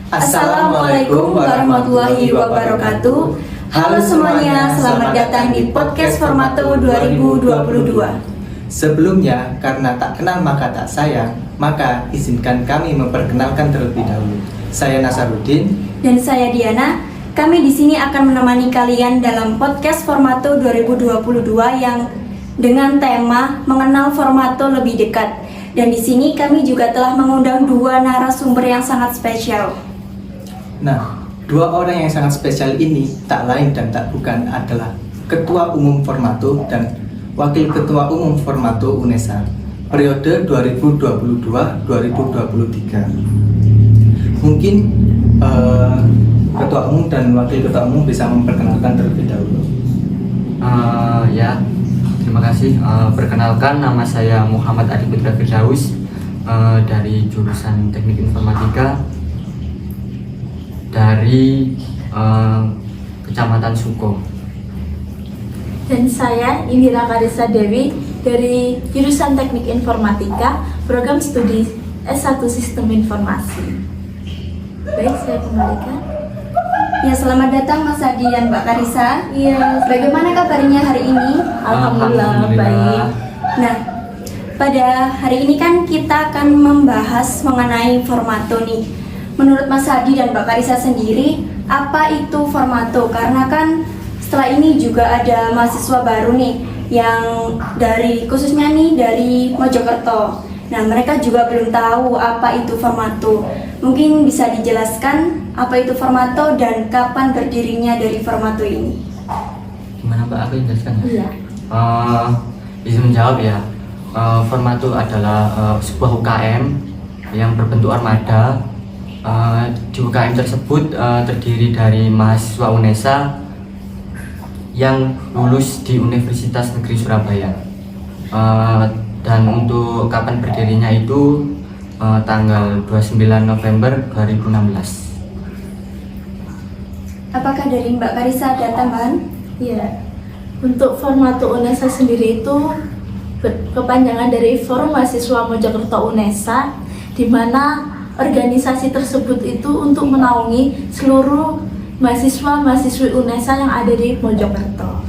Assalamualaikum warahmatullahi wabarakatuh. Halo semuanya, selamat datang di podcast Formato 2022. Sebelumnya, karena tak kenal maka tak sayang, maka izinkan kami memperkenalkan terlebih dahulu. Saya Nasaruddin dan saya Diana. Kami di sini akan menemani kalian dalam podcast Formato 2022 yang dengan tema mengenal Formato lebih dekat. Dan di sini kami juga telah mengundang dua narasumber yang sangat spesial. Nah, dua orang yang sangat spesial ini tak lain dan tak bukan adalah Ketua Umum Formato dan Wakil Ketua Umum Formato UNESA periode 2022-2023. Mungkin Ketua Umum dan Wakil Ketua Umum bisa memperkenalkan terlebih dahulu. Ya, terima kasih. Perkenalkan, nama saya Muhammad Adi Putra Firdaus dari jurusan Teknik Informatika dari Kecamatan Suko. Dan saya Indira Karissa Dewi dari jurusan Teknik Informatika, program studi S1 Sistem Informasi. Baik, saya kembalikan. Ya, selamat datang Mas Adi dan Mbak Karissa. Iya, Bagaimana kabarnya hari ini? Alhamdulillah baik. Nah, pada hari ini kan kita akan membahas mengenai Formato nih. Menurut Mas Adi dan Mbak Karissa sendiri, apa itu Formato? Karena kan setelah ini juga ada mahasiswa baru nih yang khususnya nih dari Mojokerto. Nah, mereka juga belum tahu apa itu Formato. Mungkin bisa dijelaskan apa itu Formato dan kapan berdirinya dari Formato ini? Gimana Mbak, aku jelaskan ya? Iya. Izin menjawab ya. Formato adalah sebuah UKM yang berbentuk armada. Di UKM tersebut terdiri dari mahasiswa UNESA yang lulus di Universitas Negeri Surabaya. Dan untuk kapan berdirinya itu tanggal 29 November 2016. Apakah dari Mbak Karissa ada tambahan? Iya. Untuk Formato UNESA sendiri itu kepanjangan dari Forum Mahasiswa Mojokerto UNESA, di mana organisasi tersebut itu untuk menaungi seluruh mahasiswa-mahasiswi UNESA yang ada di Mojokerto.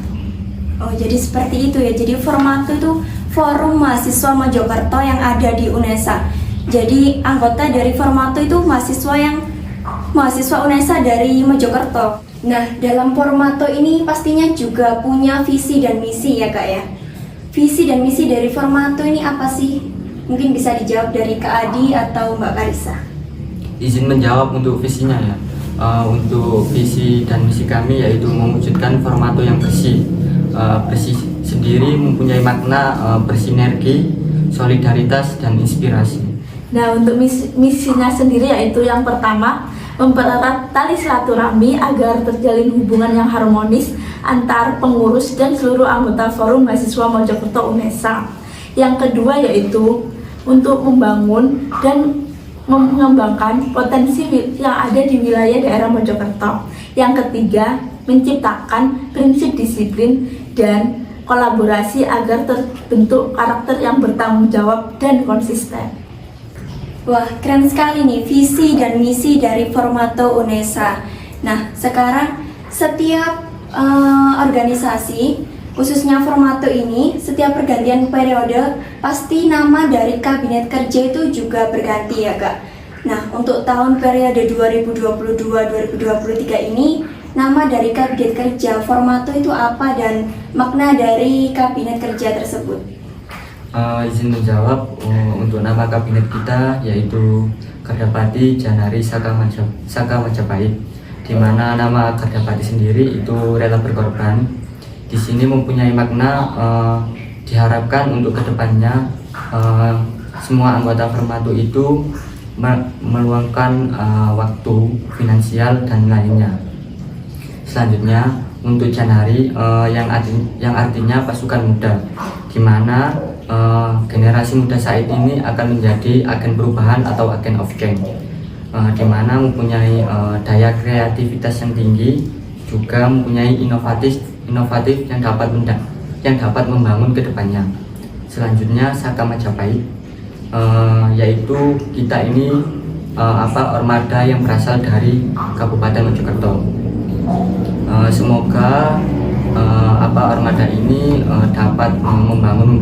Oh, jadi seperti itu ya. Jadi Formato itu Forum Mahasiswa Mojokerto yang ada di UNESA. Jadi anggota dari Formato itu mahasiswa UNESA dari Mojokerto. Nah, dalam Formato ini pastinya juga punya visi dan misi ya Kak ya. Visi dan misi dari Formato ini apa sih? Mungkin bisa dijawab dari Kak Adi atau Mbak Karissa. Izin menjawab untuk visinya ya. Untuk visi dan misi kami yaitu mewujudkan Formato yang bersih. Bersih sendiri mempunyai makna bersinergi, solidaritas, dan inspirasi. Nah, untuk misinya sendiri yaitu yang pertama, mempererat tali silaturahmi agar terjalin hubungan yang harmonis antar pengurus dan seluruh anggota Forum Mahasiswa Mojokerto UNESA. Yang kedua yaitu untuk membangun dan mengembangkan potensi yang ada di wilayah daerah Mojokerto. Yang ketiga, menciptakan prinsip disiplin dan kolaborasi agar terbentuk karakter yang bertanggung jawab dan konsisten. Wah, keren sekali nih visi dan misi dari Formato UNESA. Nah, sekarang setiap organisasi, khususnya Formato ini, setiap pergantian periode pasti nama dari kabinet kerja itu juga berganti ya Kak. Nah, untuk tahun periode 2022-2023 ini, nama dari kabinet kerja Formato itu apa dan makna dari kabinet kerja tersebut? Izin menjawab, untuk nama kabinet kita yaitu Kardapati Janari Saka Majapahit, di mana nama Kardapati sendiri itu rela berkorban. Di sini mempunyai makna diharapkan untuk kedepannya semua anggota Formato itu meluangkan waktu, finansial, dan lainnya. Selanjutnya untuk Janari yang artinya pasukan muda, di mana generasi muda saat ini akan menjadi agen perubahan atau agen of change, di mana mempunyai daya kreativitas yang tinggi, juga mempunyai inovatif yang dapat membangun kedepannya. Selanjutnya Saka Majapahit, yaitu kita ini ormada yang berasal dari Kabupaten Mojokerto. Semoga ormada ini dapat membangun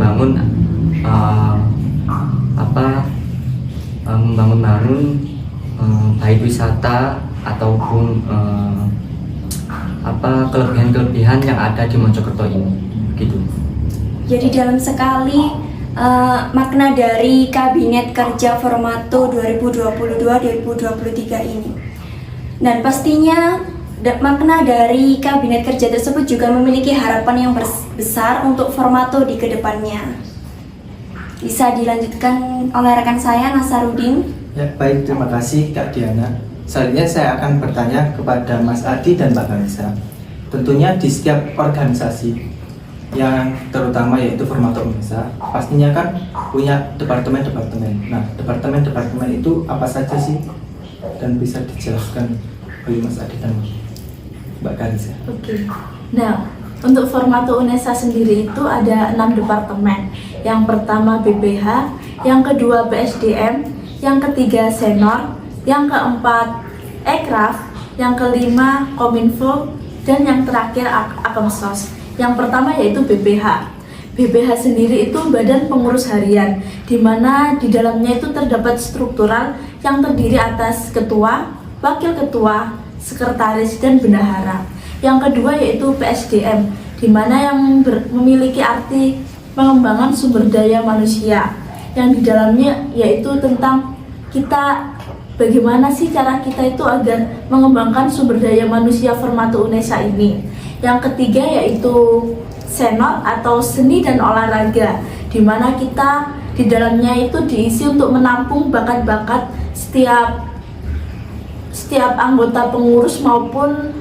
baik wisata ataupun kelebihan-kelebihan yang ada di Mojokerto ini, gitu. Jadi dalam sekali makna dari Kabinet Kerja Formato 2022-2023 ini. Dan pastinya makna dari Kabinet Kerja tersebut juga memiliki harapan yang besar untuk Formato di kedepannya. Bisa dilanjutkan oleh rekan saya, Nasarudin. Ya, baik, terima kasih Kak Diana. Selanjutnya saya akan bertanya kepada Mas Adi dan Mbak Kanisa. Tentunya di setiap organisasi yang terutama yaitu Formato Unesa, pastinya kan punya departemen-departemen. Nah, departemen-departemen itu apa saja sih? Dan bisa dijelaskan oleh Mas Adi dan Mbak Kanisa. Oke. Nah, untuk Formato Unesa sendiri itu ada 6 departemen. Yang pertama BPH, yang kedua BSDM, yang ketiga Senor, yang keempat Ekraf, yang kelima Kominfo, dan yang terakhir Akamsos. Yang pertama yaitu BPH. BPH sendiri itu Badan Pengurus Harian, di mana di dalamnya itu terdapat struktural yang terdiri atas ketua, wakil ketua, sekretaris, dan bendahara. Yang kedua yaitu PSDM, di mana yang memiliki arti pengembangan sumber daya manusia, yang di dalamnya yaitu tentang kita bagaimana sih cara kita itu agar mengembangkan sumber daya manusia Formato Unesa ini. Yang ketiga yaitu Senor atau seni dan olahraga, di mana kita di dalamnya itu diisi untuk menampung bakat-bakat setiap anggota pengurus maupun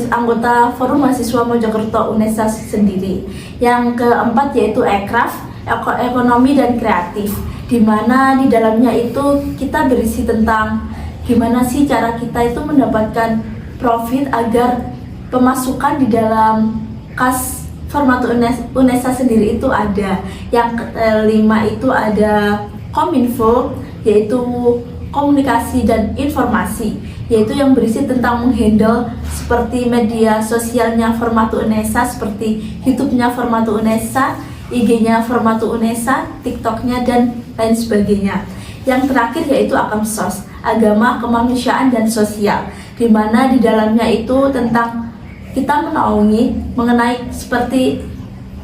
anggota Forum Mahasiswa Mojokerto Unesa sendiri. Yang keempat yaitu Ekraf, ekonomi dan kreatif, di mana di dalamnya itu kita berisi tentang gimana sih cara kita itu mendapatkan profit agar pemasukan di dalam kas Formato Unesa sendiri itu ada. Yang kelima itu ada Kominfo, yaitu komunikasi dan informasi, yaitu yang berisi tentang menghandle seperti media sosialnya Formato Unesa, seperti YouTube-nya Formato Unesa, IG-nya Formato Unesa, TikTok-nya, dan lain sebagainya. Yang terakhir yaitu Akamsos, agama, kemanusiaan, dan sosial, di mana di dalamnya itu tentang kita menaungi mengenai seperti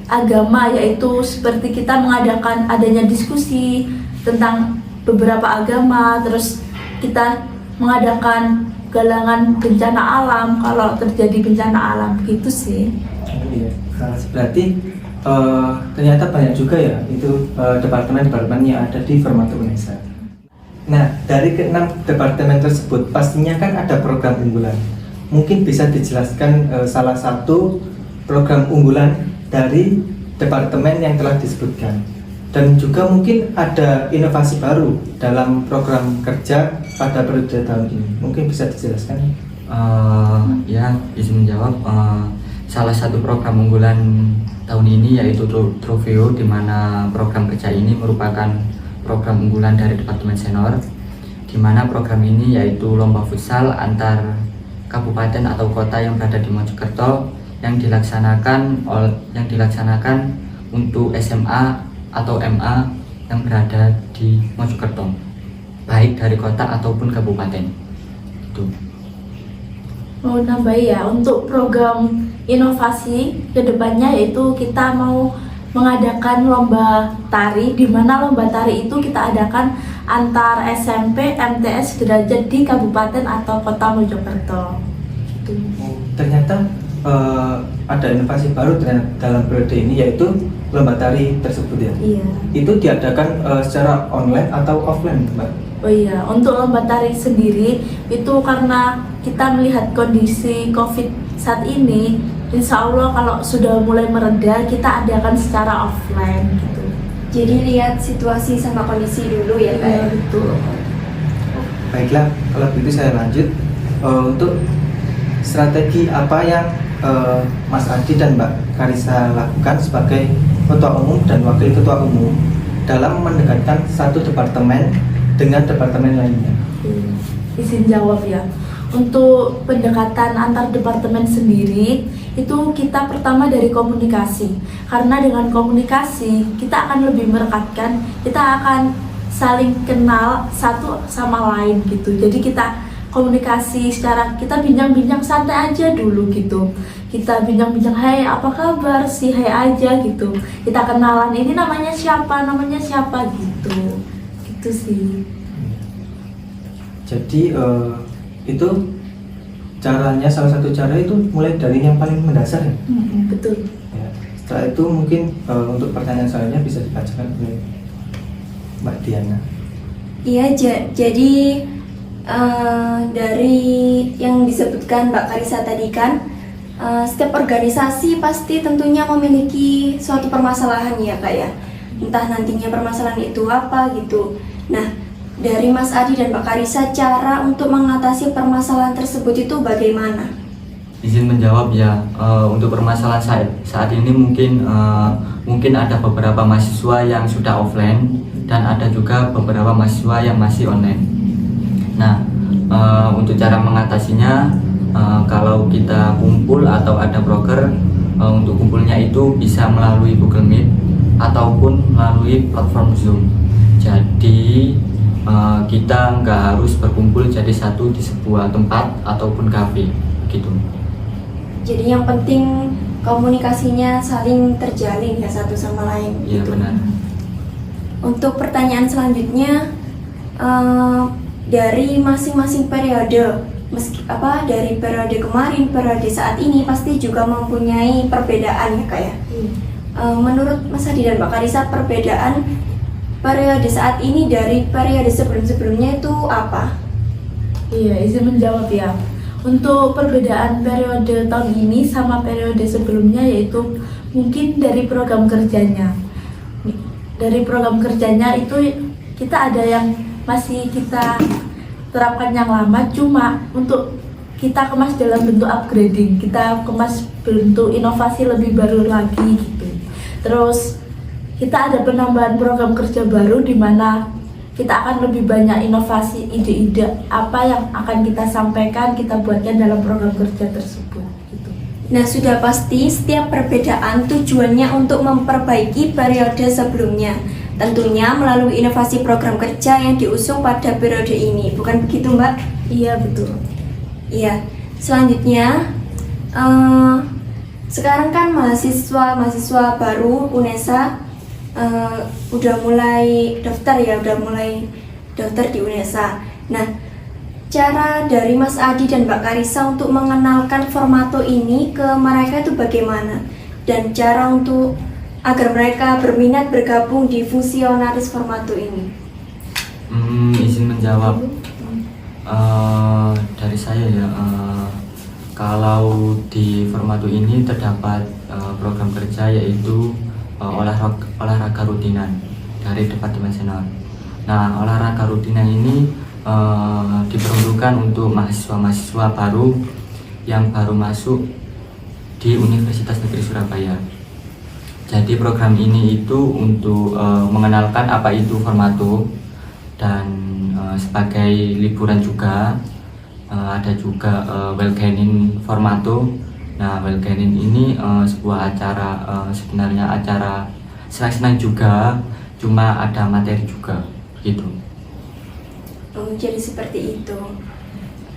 agama, yaitu seperti kita mengadakan adanya diskusi tentang beberapa agama, terus kita mengadakan galangan bencana alam kalau terjadi bencana alam, gitu sih. Iya, berarti ternyata banyak juga ya itu departemen-departemen yang ada di Formato Unesa. Nah, dari ke-6 departemen tersebut pastinya kan ada program unggulan. Mungkin bisa dijelaskan salah satu program unggulan dari departemen yang telah disebutkan. Dan juga mungkin ada inovasi baru dalam program kerja pada periode tahun ini. Mungkin bisa dijelaskan? Ya, izin menjawab. Salah satu program unggulan tahun ini yaitu Trofeo, di mana program kerja ini merupakan program unggulan dari Departemen Senor, di mana program ini yaitu lomba futsal antar kabupaten atau kota yang berada di Mojokerto yang dilaksanakan untuk SMA atau MA yang berada di Mojokerto, baik dari kota ataupun kabupaten. Itu. Mau nambah ya, untuk program inovasi kedepannya yaitu kita mau mengadakan lomba tari, di mana lomba tari itu kita adakan antar SMP MTS derajat di kabupaten atau kota Mojokerto. Gitu. Ternyata ada inovasi baru dalam periode ini, yaitu lomba tari tersebut ya. Iya. Itu diadakan secara online atau offline, Mbak? Oh iya, untuk lomba tari sendiri itu karena kita melihat kondisi COVID saat ini, insya Allah kalau sudah mulai mereda kita adakan secara offline gitu. Jadi lihat situasi sama kondisi dulu ya Kak. Iya, betul. Baiklah, kalau begitu saya lanjut. Untuk strategi apa yang Mas Adi dan Mbak Karisa lakukan sebagai ketua umum dan wakil ketua umum dalam mendekatkan satu departemen dengan departemen lainnya? izin jawab ya. Untuk pendekatan antar departemen sendiri, itu kita pertama dari komunikasi. Karena dengan komunikasi, kita akan lebih merekatkan, kita akan saling kenal satu sama lain gitu. Jadi kita komunikasi secara, kita bincang-bincang santai aja dulu gitu. Kita bincang-bincang, hai apa kabar, si hai aja gitu. Kita kenalan, ini namanya siapa gitu. Gitu sih. Jadi itu caranya, salah satu cara itu mulai dari yang paling mendasar ya. Betul. Ya. Setelah itu mungkin untuk pertanyaan selanjutnya bisa dibacakan oleh Mbak Diana. Iya, jadi dari yang disebutkan Mbak Karissa tadi kan, setiap organisasi pasti tentunya memiliki suatu permasalahan ya Kak ya. Entah nantinya permasalahan itu apa gitu. Nah, dari Mas Adi dan Mbak Karissa, cara untuk mengatasi permasalahan tersebut itu bagaimana? Izin menjawab ya. Untuk permasalahan saat ini mungkin ada beberapa mahasiswa yang sudah offline dan ada juga beberapa mahasiswa yang masih online. Nah, untuk cara mengatasinya, kalau kita kumpul atau ada broker, untuk kumpulnya itu bisa melalui Google Meet ataupun melalui platform Zoom. Jadi kita nggak harus berkumpul jadi satu di sebuah tempat ataupun kafe gitu. Jadi yang penting komunikasinya saling terjalin ya satu sama lain. Iya gitu. benar. Untuk pertanyaan selanjutnya, dari masing-masing periode, dari periode kemarin, periode saat ini pasti juga mempunyai perbedaan ya Kak ya. Menurut Mas Adi dan Mbak Karissa, perbedaan periode saat ini dari periode sebelum-sebelumnya itu apa? Iya, izin menjawab ya. Untuk perbedaan periode tahun ini sama periode sebelumnya yaitu mungkin dari program kerjanya. Dari program kerjanya itu kita ada yang masih kita terapkan yang lama, cuma untuk kita kemas dalam bentuk upgrading, kita kemas bentuk inovasi lebih baru lagi gitu. Terus kita ada penambahan program kerja baru di mana kita akan lebih banyak inovasi, ide-ide apa yang akan kita sampaikan, kita buatkan dalam program kerja tersebut gitu. Nah, sudah pasti setiap perbedaan tujuannya untuk memperbaiki periode sebelumnya. Tentunya melalui inovasi program kerja yang diusung pada periode ini. Bukan begitu, Mbak? Iya, betul. Iya. Selanjutnya, sekarang kan mahasiswa baru UNESA udah mulai daftar di UNESA. Nah, cara dari Mas Adi dan Mbak Karissa untuk mengenalkan Formato ini ke mereka itu bagaimana? Dan cara untuk agar mereka berminat bergabung di fungsionaris Formato ini? Izin menjawab. Dari saya ya, kalau di Formato ini terdapat program kerja yaitu olahraga rutinan dari Departemen Senior. Nah, olahraga rutinan ini diperuntukkan untuk mahasiswa-mahasiswa baru yang baru masuk di Universitas Negeri Surabaya. Jadi program ini itu untuk mengenalkan apa itu Formato dan sebagai liburan juga ada juga welcoming Formato. Nah, welcoming ini sebuah acara, sebenarnya acara senang-senang juga, cuma ada materi juga gitu. Jadi seperti itu.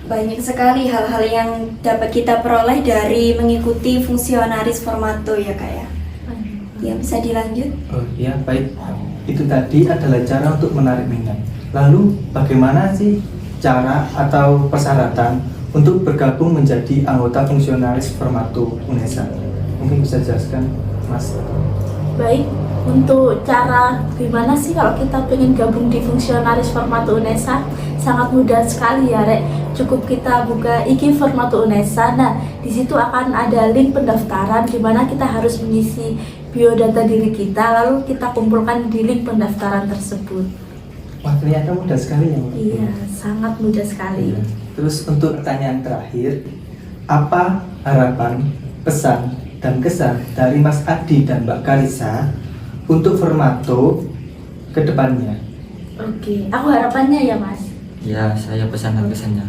Banyak sekali hal-hal yang dapat kita peroleh dari mengikuti fungsionaris Formato ya Kak ya. Ya, bisa dilanjut? Oh iya, baik. Itu tadi adalah cara untuk menarik minat. Lalu bagaimana sih cara atau persyaratan untuk bergabung menjadi anggota fungsionaris Formato UNESA? Mungkin bisa jelaskan, Mas? Baik, untuk cara gimana sih kalau kita pengen gabung di fungsionaris Formato UNESA? Sangat mudah sekali ya, Rek. Cukup kita buka IG Formato UNESA. Nah, di situ akan ada link pendaftaran di mana kita harus mengisi biodata diri kita, lalu kita kumpulkan di link pendaftaran tersebut. Wah, ternyata mudah sekali ya, Mbak? Iya, sangat mudah sekali. Iya. Terus untuk pertanyaan terakhir, apa harapan, pesan, dan kesan dari Mas Adi dan Mbak Karissa untuk Formato ke depannya? Oke, aku harapannya ya Mas. Ya, saya pesan dan kesannya.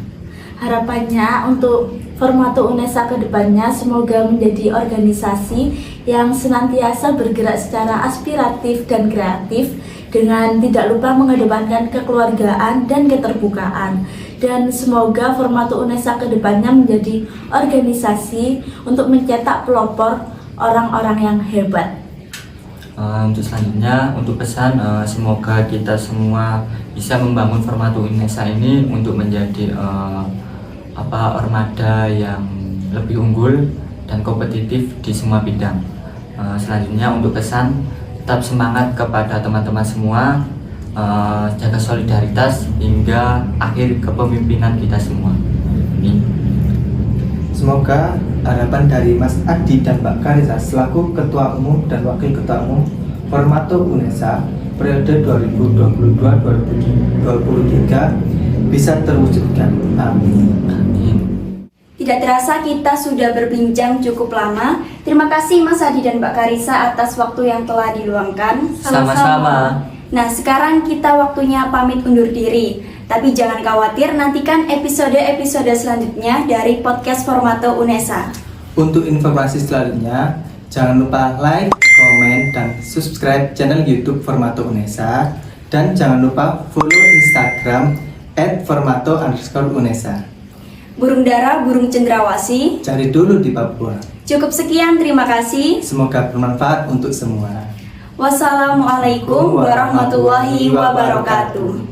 Harapannya untuk Formato UNESA ke depannya semoga menjadi organisasi yang senantiasa bergerak secara aspiratif dan kreatif dengan tidak lupa mengedepankan kekeluargaan dan keterbukaan. Dan semoga Formato UNESA ke depannya menjadi organisasi untuk mencetak pelopor orang-orang yang hebat. Untuk selanjutnya, untuk pesan, semoga kita semua bisa membangun Formato UNESA ini untuk menjadi armada yang lebih unggul dan kompetitif di semua bidang. Selanjutnya untuk pesan, tetap semangat kepada teman-teman semua, jaga solidaritas hingga akhir kepemimpinan kita semua. Amin. Semoga harapan dari Mas Adi dan Mbak Karisa selaku Ketua Umum dan Wakil Ketua Umum Formato UNESA periode 2022-2023 bisa terwujudkan. Amin. Tidak terasa kita sudah berbincang cukup lama. Terima kasih Mas Adi dan Mbak Karisa atas waktu yang telah diluangkan. Sama-sama. Nah, sekarang kita waktunya pamit undur diri. Tapi jangan khawatir, nantikan episode-episode selanjutnya dari podcast Formato UNESA. Untuk informasi selanjutnya, jangan lupa like, komen, dan subscribe channel YouTube Formato UNESA. Dan jangan lupa follow Instagram @formato_unesa. Burung dara, burung cendrawasih. Cari dulu di Papua. Cukup sekian, terima kasih. Semoga bermanfaat untuk semua. Wassalamualaikum warahmatullahi wabarakatuh.